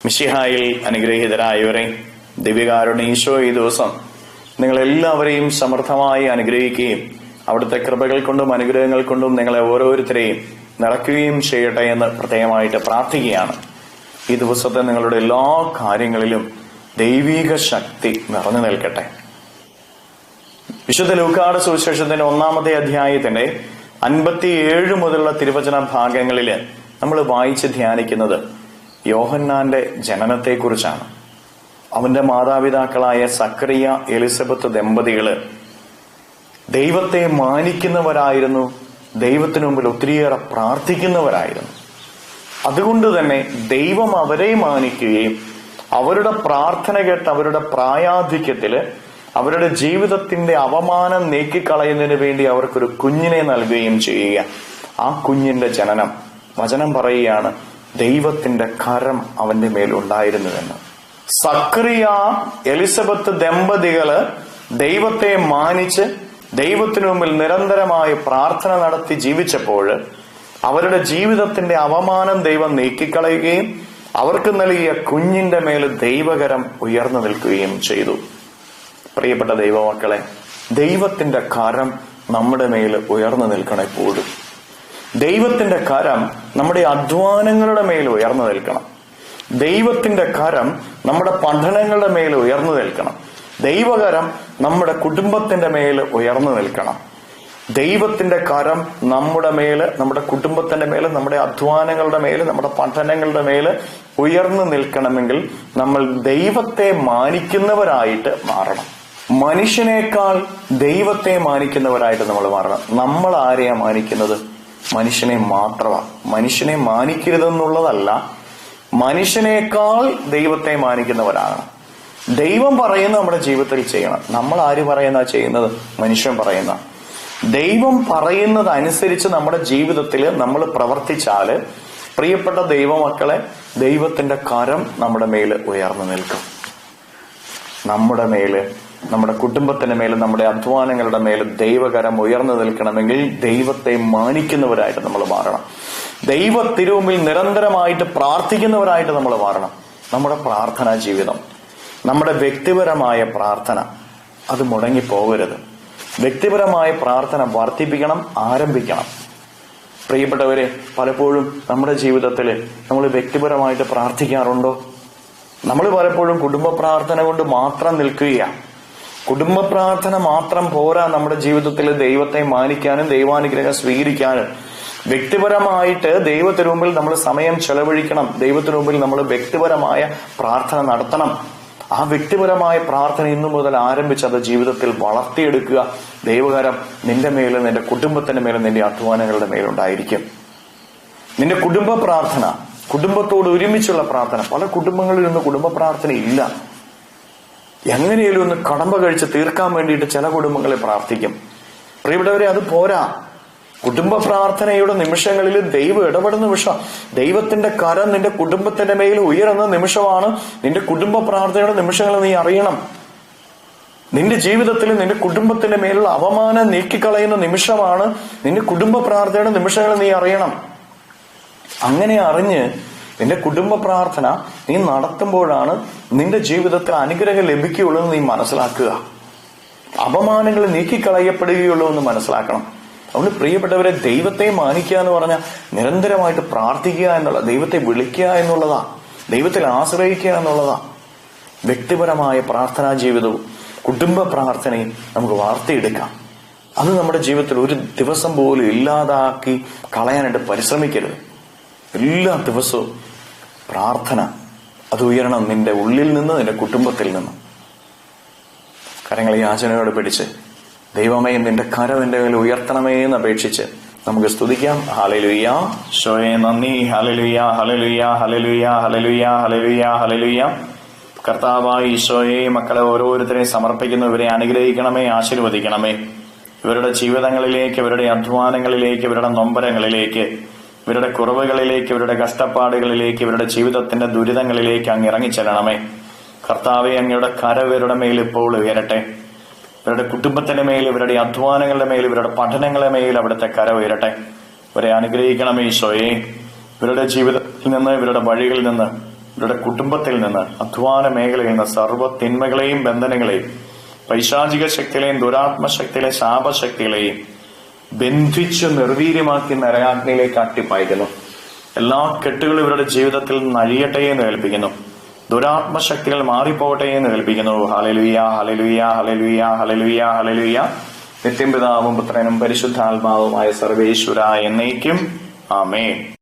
മിശിഹായിൽ അനുഗ്രഹീതരായവരെ, ദിവ്യകാരുണ്യ ഈശോ ഈ ദിവസം നിങ്ങളെല്ലാവരെയും സമൃദ്ധമായി അനുഗ്രഹിക്കുകയും അവിടുത്തെ കൃപകൾ കൊണ്ടും അനുഗ്രഹങ്ങൾ കൊണ്ടും നിങ്ങളെ ഓരോരുത്തരെയും നിറയ്ക്കുകയും ചെയ്യട്ടെ എന്ന് പ്രത്യേകമായിട്ട് പ്രാർത്ഥിക്കുകയാണ്. ഈ ദിവസത്തെ നിങ്ങളുടെ എല്ലാ കാര്യങ്ങളിലും ദൈവിക ശക്തി നിറഞ്ഞു നിൽക്കട്ടെ. വിശുദ്ധ ലൂക്കായുടെ സുവിശേഷത്തിന്റെ 1-ാമത്തെ അധ്യായത്തിന്റെ 57 മുതലുള്ള തിരുവചന ഭാഗങ്ങളില് നമ്മൾ വായിച്ച് ധ്യാനിക്കുന്നത് യോഹന്നാന്റെ ജനനത്തെക്കുറിച്ചാണ്. അവന്റെ മാതാപിതാക്കളായ സക്കറിയ എലിസബത്ത് ദമ്പതികള് ദൈവത്തെ മാനിക്കുന്നവരായിരുന്നു, ദൈവത്തിനു മുമ്പിൽ ഒത്തിരിയേറെ പ്രാർത്ഥിക്കുന്നവരായിരുന്നു. അതുകൊണ്ട് തന്നെ ദൈവം അവരെ മാനിക്കുകയും അവരുടെ പ്രാർത്ഥന കേട്ട് അവരുടെ പ്രായാധിക്യത്തില് അവരുടെ ജീവിതത്തിന്റെ അപമാനം നീക്കിക്കളയുന്നതിന് വേണ്ടി അവർക്കൊരു കുഞ്ഞിനെ നൽകുകയും ചെയ്യുക. ആ കുഞ്ഞിന്റെ ജനനം, വചനം പറയുകയാണ്, ദൈവത്തിന്റെ കരം അവന്റെ മേലുണ്ടായിരുന്നുവെന്ന്. സക്കറിയ എലിസബത്ത് ദമ്പതികള് ദൈവത്തെ മാനിച്ച് ദൈവത്തിനു മുമ്പിൽ നിരന്തരമായി പ്രാർത്ഥന നടത്തി ജീവിച്ചപ്പോൾ അവരുടെ ജീവിതത്തിന്റെ അപമാനം ദൈവം നീക്കിക്കളയുകയും അവർക്ക് നൽകിയ കുഞ്ഞിന്റെ മേൽ ദൈവകരം ഉയർന്നു നിൽക്കുകയും ചെയ്തു. പ്രിയപ്പെട്ട ദൈവമക്കളെ, ദൈവത്തിന്റെ കരം നമ്മുടെ മേൽ ഉയർന്നു നിൽക്കണം. എപ്പോഴും ദൈവത്തിന്റെ കരം നമ്മുടെ അധ്വാനങ്ങളുടെ മേൽ ഉയർന്നു നിൽക്കണം. ദൈവത്തിന്റെ കരം നമ്മുടെ പഠനങ്ങളുടെ മേൽ ഉയർന്നു നിൽക്കണം. ദൈവകരം നമ്മുടെ കുടുംബത്തിന്റെ മേൽ ഉയർന്നു നിൽക്കണം. ദൈവത്തിന്റെ കരം നമ്മുടെ മേല്, നമ്മുടെ കുടുംബത്തിന്റെ മേല്, നമ്മുടെ അധ്വാനങ്ങളുടെ മേല്, നമ്മുടെ പഠനങ്ങളുടെ മേല് ഉയർന്നു നിൽക്കണമെങ്കിൽ നമ്മൾ ദൈവത്തെ മാനിക്കുന്നവരായിട്ട് മാറണം. മനുഷ്യനേക്കാൾ ദൈവത്തെ മാനിക്കുന്നവരായിട്ട് നമ്മൾ മാറണം. നമ്മൾ ആരെയാ മാനിക്കുന്നത്? മനുഷ്യനെ മാത്രമാണ്. മനുഷ്യനെ മാനിക്കരുതെന്നുള്ളതല്ല, മനുഷ്യനേക്കാൾ ദൈവത്തെ മാനിക്കുന്നവരാണ്. ദൈവം പറയുന്നത് നമ്മുടെ ജീവിതത്തിൽ ചെയ്യണം. നമ്മൾ ആര് പറയുന്ന ചെയ്യുന്നത്? മനുഷ്യൻ പറയുന്ന. ദൈവം പറയുന്നത് അനുസരിച്ച് നമ്മുടെ ജീവിതത്തിൽ നമ്മൾ പ്രവർത്തിച്ചാല്, പ്രിയപ്പെട്ട ദൈവമക്കളെ, ദൈവത്തിന്റെ കരം നമ്മുടെ മേല് ഉയർന്നു നിൽക്കും. നമ്മുടെ മേല്, നമ്മുടെ കുടുംബത്തിന്റെ മേല്, നമ്മുടെ അധ്വാനങ്ങളുടെ മേല് ദൈവകരം ഉയർന്നു നിൽക്കണമെങ്കിൽ ദൈവത്തെ മാനിക്കുന്നവരായിട്ട് നമ്മൾ മാറണം. ദൈവ തിരുമുമ്പിൽ നിരന്തരമായിട്ട് പ്രാർത്ഥിക്കുന്നവരായിട്ട് നമ്മൾ മാറണം. നമ്മുടെ പ്രാർത്ഥനാ ജീവിതം, നമ്മുടെ വ്യക്തിപരമായ പ്രാർത്ഥന അത് മുടങ്ങിപ്പോകരുത്. വ്യക്തിപരമായ പ്രാർത്ഥന വർദ്ധിപ്പിക്കണം, ആരംഭിക്കണം. പ്രിയപ്പെട്ടവരെ, പലപ്പോഴും നമ്മുടെ ജീവിതത്തിൽ നമ്മൾ വ്യക്തിപരമായിട്ട് പ്രാർത്ഥിക്കാറുണ്ടോ? നമ്മൾ പലപ്പോഴും കുടുംബ പ്രാർത്ഥന കൊണ്ട് മാത്രം നിൽക്കുകയാണ്. കുടുംബ പ്രാർത്ഥന മാത്രം പോരാ നമ്മുടെ ജീവിതത്തിൽ ദൈവത്തെ മാനിക്കാനും ദൈവാനുഗ്രഹം സ്വീകരിക്കാനും. വ്യക്തിപരമായിട്ട് ദൈവത്തിനു മുമ്പിൽ നമ്മൾ സമയം ചെലവഴിക്കണം. ദൈവത്തിനു മുമ്പിൽ നമ്മൾ വ്യക്തിപരമായ പ്രാർത്ഥന നടത്തണം. ആ വ്യക്തിപരമായ പ്രാർത്ഥന ഇന്നു മുതൽ ആരംഭിച്ച് അത് ജീവിതത്തിൽ വളർത്തിയെടുക്കുക. ദൈവകരം നിന്റെ മേലും നിന്റെ കുടുംബത്തിന്റെ മേലും നിന്റെ അധ്വാനങ്ങളുടെ മേലുണ്ടായിരിക്കും. നിന്റെ കുടുംബ പ്രാർത്ഥന, കുടുംബത്തോട് ഒരുമിച്ചുള്ള പ്രാർത്ഥന. പല കുടുംബങ്ങളിൽ നിന്ന് കുടുംബ പ്രാർത്ഥന ഇല്ല. എങ്ങനെയും ഒന്ന് കടമ്പ കഴിച്ച് തീർക്കാൻ വേണ്ടിയിട്ട് ചില കുടുംബങ്ങളെ പ്രാർത്ഥിക്കും. പ്രിയപ്പെട്ടവരെ, അത് പോരാ. കുടുംബ പ്രാർത്ഥനയുടെ നിമിഷങ്ങളിൽ ദൈവം ഇടപെടുന്ന നിമിഷം, ദൈവത്തിന്റെ കരം നിന്റെ കുടുംബത്തിന്റെ മേൽ ഉയരുന്ന നിമിഷമാണ്. നിന്റെ കുടുംബ പ്രാർത്ഥനയുടെ നിമിഷങ്ങൾ നീ അറിയണം. നിന്റെ ജീവിതത്തിൽ നിന്റെ കുടുംബത്തിന്റെ മേലുള്ള അപമാനം നീക്കിക്കളയുന്ന നിമിഷമാണ് നിന്റെ കുടുംബ പ്രാർത്ഥനയുടെ നിമിഷങ്ങൾ നീ അറിയണം. അങ്ങനെ അറിഞ്ഞ് നിന്റെ കുടുംബ പ്രാർത്ഥന നീ നടത്തുമ്പോഴാണ് നിന്റെ ജീവിതത്തിൽ അനുഗ്രഹം ലഭിക്കുകയുള്ളൂ എന്ന് നീ മനസ്സിലാക്കുക. അപമാനങ്ങൾ നീക്കിക്കളയപ്പെടുകയുള്ളൂ എന്ന് മനസ്സിലാക്കണം. അതുകൊണ്ട് പ്രിയപ്പെട്ടവരെ, ദൈവത്തെ മാനിക്കുക എന്ന് പറഞ്ഞാൽ നിരന്തരമായിട്ട് പ്രാർത്ഥിക്കുക എന്നുള്ള, ദൈവത്തെ വിളിക്കുക എന്നുള്ളതാ, ദൈവത്തിൽ ആശ്രയിക്കുക എന്നുള്ളതാ. വ്യക്തിപരമായ പ്രാർത്ഥനാ ജീവിതവും കുടുംബ പ്രാർത്ഥനയും നമുക്ക് വളർത്തിയെടുക്കാം. അത് നമ്മുടെ ജീവിതത്തിൽ ഒരു ദിവസം പോലും ഇല്ലാതാക്കി കളയാനായിട്ട് പരിശ്രമിക്കരുത്. എല്ലാ ദിവസവും പ്രാർത്ഥന അത് ഉയരണം നിന്റെ ഉള്ളിൽ നിന്ന്, നിന്റെ കുടുംബത്തിൽ നിന്ന്. കരങ്ങളെ യാചനയോട് പിടിച്ച്, ദൈവമേ നിന്റെ കരം എന്റെ മേൽ ഉയർത്തണമേ എന്ന് അപേക്ഷിച്ച് നമുക്ക് സ്തുതിക്കാം. ഹല്ലേലൂയ, ഈശോയെ നന്ദി. Hallelujah, hallelujah, hallelujah, hallelujah, hallelujah, hallelujah. കർത്താവായ ഈശോയെ, മക്കളെ ഓരോരുത്തരെയും സമർപ്പിക്കുന്നു. ഇവരെ അനുഗ്രഹിക്കണമേ, ആശീർവദിക്കണമേ. ഇവരുടെ ജീവിതങ്ങളിലേക്ക്, ഇവരുടെ അധ്വാനങ്ങളിലേക്ക്, ഇവരുടെ നൊമ്പരങ്ങളിലേക്ക്, ഇവരുടെ കുറവുകളിലേക്ക്, ഇവരുടെ കഷ്ടപ്പാടുകളിലേക്ക്, ഇവരുടെ ജീവിതത്തിന്റെ ദുരിതങ്ങളിലേക്ക് അങ്ങ് ഇറങ്ങിച്ചെല്ലണമേ. കർത്താവെ, അങ്ങയുടെ കരം ഇവരുടെ മേൽ ഇപ്പോൾ ഉയരട്ടെ. ഇവരുടെ കുടുംബത്തിന്റെ മേൽ, ഇവരുടെ അധ്വാനങ്ങളുടെ മേൽ, ഇവരുടെ പഠനങ്ങളുടെ മേൽ അവിടുത്തെ കരം ഉയരട്ടെ. ഇവരെ അനുഗ്രഹിക്കണമേ ഈശോയെ. ഇവരുടെ ജീവിതത്തിൽ നിന്ന്, ഇവരുടെ വഴികളിൽ നിന്ന് ഇവരുടെ കുടുംബത്തിൽ നിന്ന്, അധ്വാന മേഖലയിൽ നിന്ന് സർവ്വ തിന്മകളെയും ബന്ധനങ്ങളെയും പൈശാചിക ശക്തികളെയും ദുരാത്മശക്തികളെയും ശാപശക്തികളെയും ബന്ധിച്ച് നിർവീര്യമാക്കി നരകാഗ്നിയിലേക്ക് അട്ടിപ്പായിക്കുന്നു. എല്ലാ കെട്ടുകളും ഇവരുടെ ജീവിതത്തിൽ നഴിയട്ടെ എന്ന് ഏൽപ്പിക്കുന്നു. ദുരാത്മശക്തികൾ മാറിപ്പോകട്ടെ എന്ന് ഏൽപ്പിക്കുന്നു. Hallelujah, hallelujah, hallelujah, hallelujah, hallelujah. നിത്യം പിതാവും പുത്രനും പരിശുദ്ധാത്മാവുമായ സർവേശ്വര എന്നേക്കും ആമേൻ.